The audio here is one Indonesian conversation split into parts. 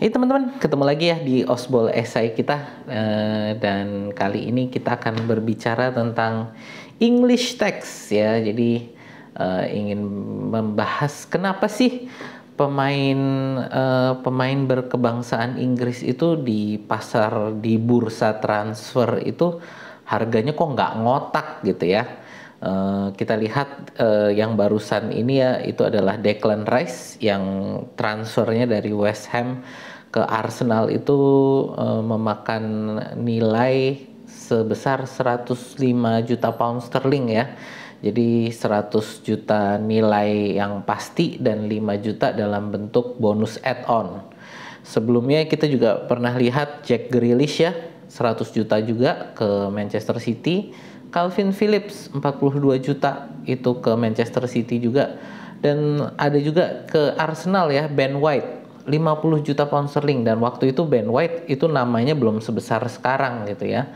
Hai teman-teman, ketemu lagi ya di Osbol Esai kita. Dan kali ini kita akan berbicara tentang English text ya. Jadi ingin membahas kenapa sih pemain berkebangsaan Inggris itu di pasar, di bursa transfer itu harganya kok nggak ngotak gitu ya. Kita lihat yang barusan ini ya, itu adalah Declan Rice yang transfernya dari West Ham ke Arsenal itu memakan nilai sebesar 105 juta pound sterling ya. Jadi 100 juta nilai yang pasti dan 5 juta dalam bentuk bonus add-on. Sebelumnya kita juga pernah lihat Jack Grealish ya, 100 juta juga ke Manchester City. Calvin Phillips 42 juta itu ke Manchester City juga. Dan ada juga ke Arsenal ya, Ben White 50 juta pound sterling, dan waktu itu Ben White itu namanya belum sebesar sekarang gitu ya.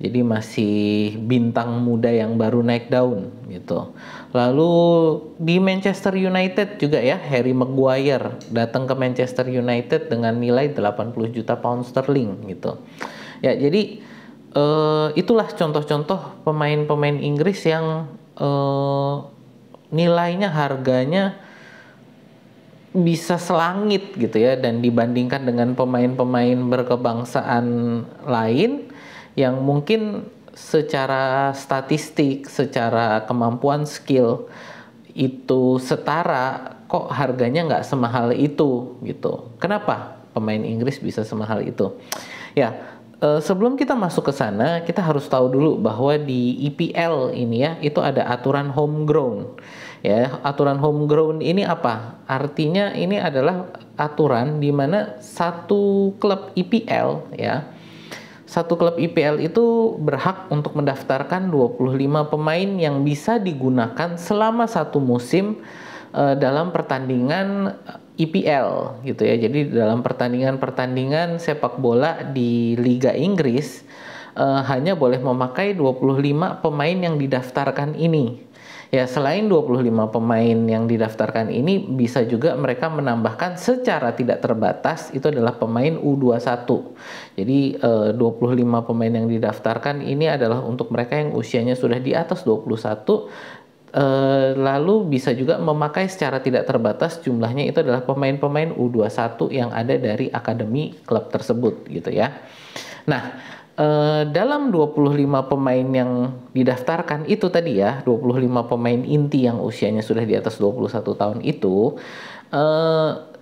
Jadi masih bintang muda yang baru naik daun gitu. Lalu di Manchester United juga ya, Harry Maguire datang ke Manchester United dengan nilai 80 juta pound sterling gitu. Ya, jadi itulah contoh-contoh pemain-pemain Inggris yang nilainya, harganya bisa selangit gitu ya, dan dibandingkan dengan pemain-pemain berkebangsaan lain yang mungkin secara statistik, secara kemampuan skill itu setara, kok harganya nggak semahal itu gitu. Kenapa pemain Inggris bisa semahal itu? Ya, sebelum kita masuk ke sana, kita harus tahu dulu bahwa di EPL ini ya, itu ada aturan homegrown. Ya, aturan homegrown ini apa? Artinya ini adalah aturan di mana satu klub EPL ya, satu klub EPL itu berhak untuk mendaftarkan 25 pemain yang bisa digunakan selama satu musim dalam pertandingan EPL gitu ya. Jadi dalam pertandingan sepak bola di Liga Inggris hanya boleh memakai 25 pemain yang didaftarkan ini. Ya, selain 25 pemain yang didaftarkan ini, bisa juga mereka menambahkan secara tidak terbatas, itu adalah pemain U21. Jadi 25 pemain yang didaftarkan ini adalah untuk mereka yang usianya sudah di atas 21. Lalu bisa juga memakai secara tidak terbatas, jumlahnya itu adalah pemain-pemain U21 yang ada dari akademi klub tersebut gitu ya. Nah, dalam 25 pemain yang didaftarkan itu tadi ya, 25 pemain inti yang usianya sudah di atas 21 tahun itu, 8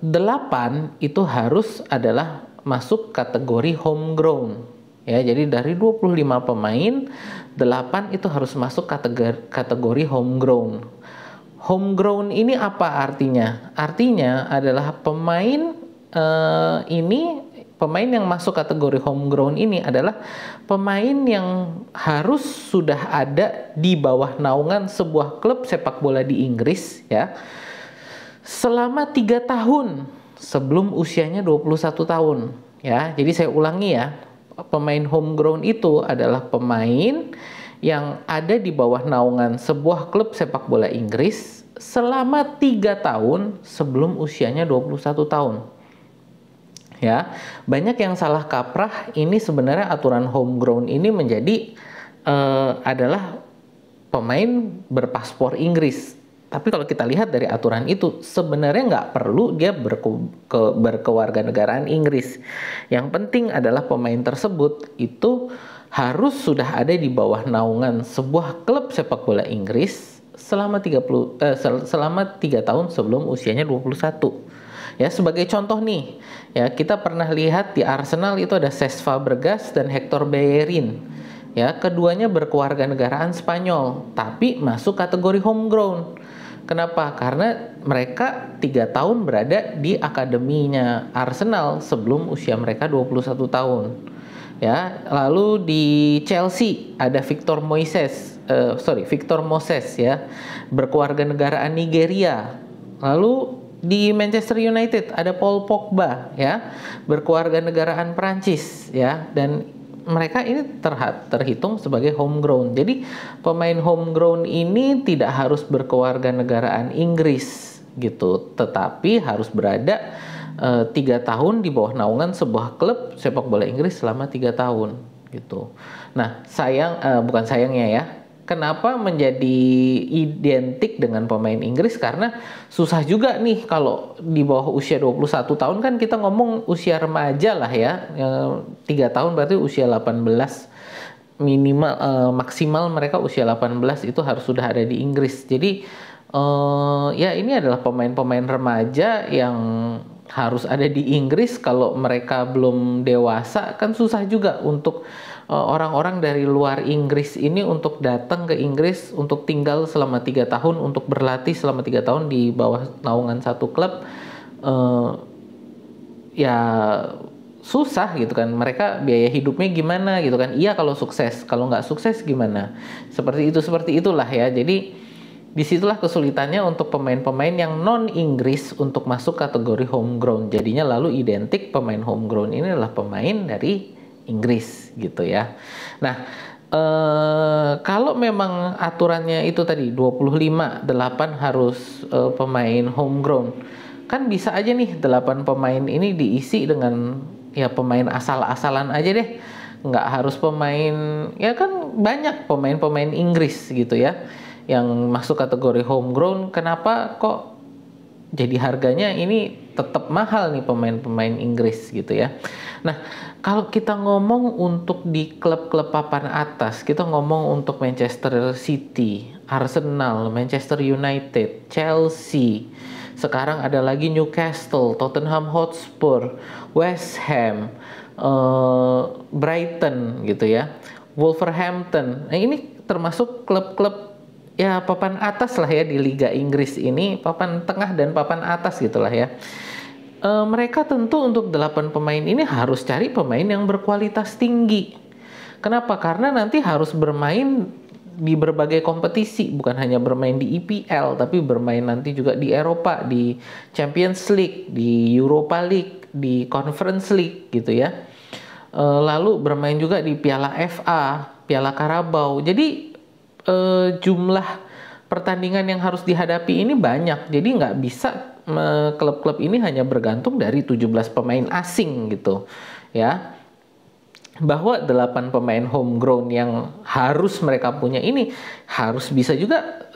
itu harus adalah masuk kategori homegrown. Ya, jadi dari 25 pemain, 8 itu harus masuk kategori homegrown. Homegrown ini apa artinya? Artinya adalah pemain pemain yang masuk kategori homegrown ini adalah pemain yang harus sudah ada di bawah naungan sebuah klub sepak bola di Inggris ya, selama 3 tahun sebelum usianya 21 tahun ya. Jadi saya ulangi ya, pemain homegrown itu adalah pemain yang ada di bawah naungan sebuah klub sepak bola Inggris selama 3 tahun sebelum usianya 21 tahun. Ya, banyak yang salah kaprah. Ini sebenarnya aturan homegrown ini menjadi adalah pemain berpaspor Inggris. Tapi kalau kita lihat dari aturan itu, sebenarnya nggak perlu dia berkewarganegaraan Inggris. Yang penting adalah pemain tersebut itu harus sudah ada di bawah naungan sebuah klub sepak bola Inggris selama 3 tahun sebelum usianya 21. Ya, sebagai contoh nih, ya kita pernah lihat di Arsenal itu ada Cesc Fabregas dan Hector Bellerin. Ya, keduanya berkewarganegaraan Spanyol, tapi masuk kategori homegrown. Kenapa? Karena mereka 3 tahun berada di akademinya Arsenal sebelum usia mereka 21 tahun. Ya, lalu di Chelsea ada Victor Moses ya, berkewarganegaraan Nigeria. Lalu di Manchester United ada Paul Pogba ya, berkewarganegaraan Prancis ya, dan mereka ini terhitung sebagai homegrown. Jadi pemain homegrown ini tidak harus berkewarganegaraan Inggris gitu, tetapi harus berada 3 tahun di bawah naungan sebuah klub sepak bola Inggris selama 3 tahun gitu. Nah, bukan sayangnya ya. Kenapa menjadi identik dengan pemain Inggris? Karena susah juga nih kalau di bawah usia 21 tahun kan kita ngomong usia remaja lah ya. 3 tahun berarti usia 18 minimal, maksimal mereka usia 18 itu harus sudah ada di Inggris. Jadi ya ini adalah pemain-pemain remaja yang harus ada di Inggris. Kalau mereka belum dewasa kan susah juga untuk orang-orang dari luar Inggris ini untuk datang ke Inggris untuk tinggal selama 3 tahun, untuk berlatih selama 3 tahun di bawah naungan satu klub. Ya susah gitu kan, mereka biaya hidupnya gimana gitu kan. Iya kalau sukses, kalau nggak sukses gimana, seperti itulah ya. Jadi disitulah kesulitannya untuk pemain-pemain yang non Inggris untuk masuk kategori homegrown. Jadinya lalu identik pemain homegrown ini adalah pemain dari Inggris gitu ya. Nah, kalau memang aturannya itu tadi 25, 8 harus pemain homegrown. Kan bisa aja nih 8 pemain ini diisi dengan ya pemain asal-asalan aja deh. Nggak harus pemain, ya kan banyak pemain-pemain Inggris gitu ya yang masuk kategori homegrown. Kenapa kok jadi harganya ini tetap mahal nih pemain-pemain Inggris gitu ya. Nah, kalau kita ngomong untuk di klub-klub papan atas, kita ngomong untuk Manchester City, Arsenal, Manchester United, Chelsea, sekarang ada lagi Newcastle, Tottenham Hotspur, West Ham, Brighton gitu ya, Wolverhampton. Nah, ini termasuk klub-klub ya papan atas lah ya di Liga Inggris ini, papan tengah dan papan atas gitulah ya. Mereka tentu untuk 8 pemain ini harus cari pemain yang berkualitas tinggi. Kenapa? Karena nanti harus bermain di berbagai kompetisi, bukan hanya bermain di EPL, tapi bermain nanti juga di Eropa, di Champions League, di Europa League, di Conference League gitu ya. Lalu bermain juga di Piala FA, Piala Carabao. Jadi jumlah pertandingan yang harus dihadapi ini banyak. Jadi nggak bisa klub-klub ini hanya bergantung dari 17 pemain asing gitu ya. Bahwa 8 pemain homegrown yang harus mereka punya ini harus bisa juga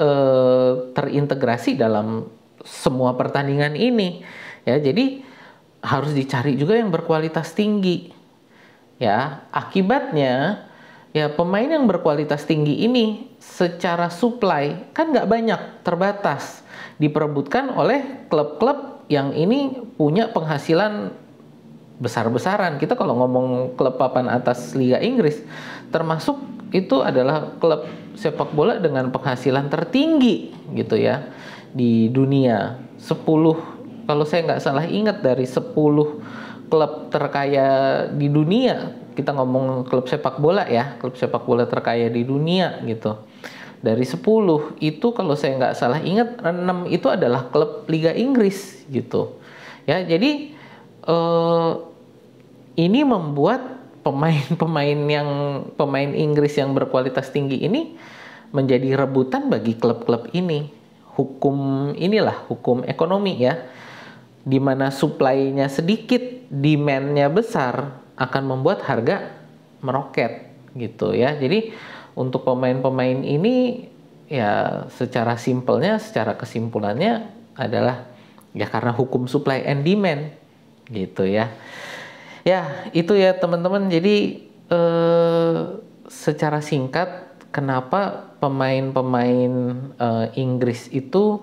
terintegrasi dalam semua pertandingan ini ya. Jadi harus dicari juga yang berkualitas tinggi ya. Akibatnya ya pemain yang berkualitas tinggi ini secara supply kan nggak banyak, terbatas, diperebutkan oleh klub-klub yang ini punya penghasilan besar-besaran. Kita kalau ngomong klub papan atas Liga Inggris, termasuk itu adalah klub sepak bola dengan penghasilan tertinggi gitu ya di dunia. 10, kalau saya nggak salah ingat, dari 10 klub terkaya di dunia, kita ngomong klub sepak bola ya, klub sepak bola terkaya di dunia gitu. Dari 10 itu kalau saya nggak salah ingat 6 itu adalah klub Liga Inggris gitu. Ya, jadi ini membuat pemain Inggris yang berkualitas tinggi ini menjadi rebutan bagi klub-klub ini. Hukum ekonomi ya. Di mana supply-nya sedikit, demand-nya besar, akan membuat harga meroket gitu ya. Jadi untuk pemain-pemain ini ya secara simpelnya, secara kesimpulannya adalah ya karena hukum supply and demand gitu ya. Ya itu ya teman-teman. Jadi secara singkat kenapa pemain-pemain Inggris itu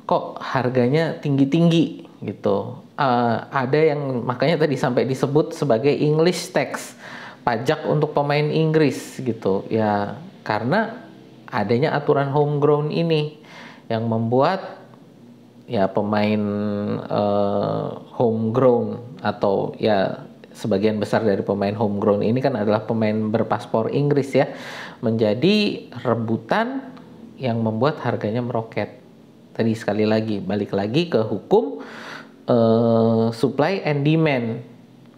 kok harganya tinggi-tinggi gitu. Ada yang makanya tadi sampai disebut sebagai English tax, pajak untuk pemain Inggris gitu ya, karena adanya aturan homegrown ini yang membuat ya pemain homegrown atau ya sebagian besar dari pemain homegrown ini kan adalah pemain berpaspor Inggris ya, menjadi rebutan yang membuat harganya meroket. Tadi sekali lagi balik lagi ke hukum supply and demand.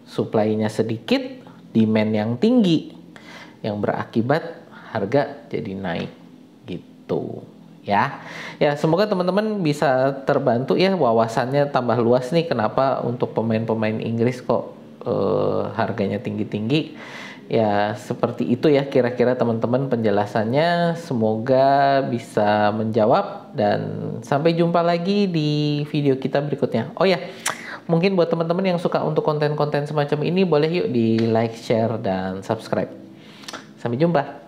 Supply-nya sedikit, demand yang tinggi, yang berakibat harga jadi naik gitu ya. Ya, semoga teman-teman bisa terbantu ya, wawasannya tambah luas nih kenapa untuk pemain-pemain Inggris kok harganya tinggi-tinggi. Ya, seperti itu ya kira-kira teman-teman penjelasannya. Semoga bisa menjawab dan sampai jumpa lagi di video kita berikutnya. Oh ya, mungkin buat teman-teman yang suka untuk konten-konten semacam ini boleh yuk di like, share, dan subscribe. Sampai jumpa.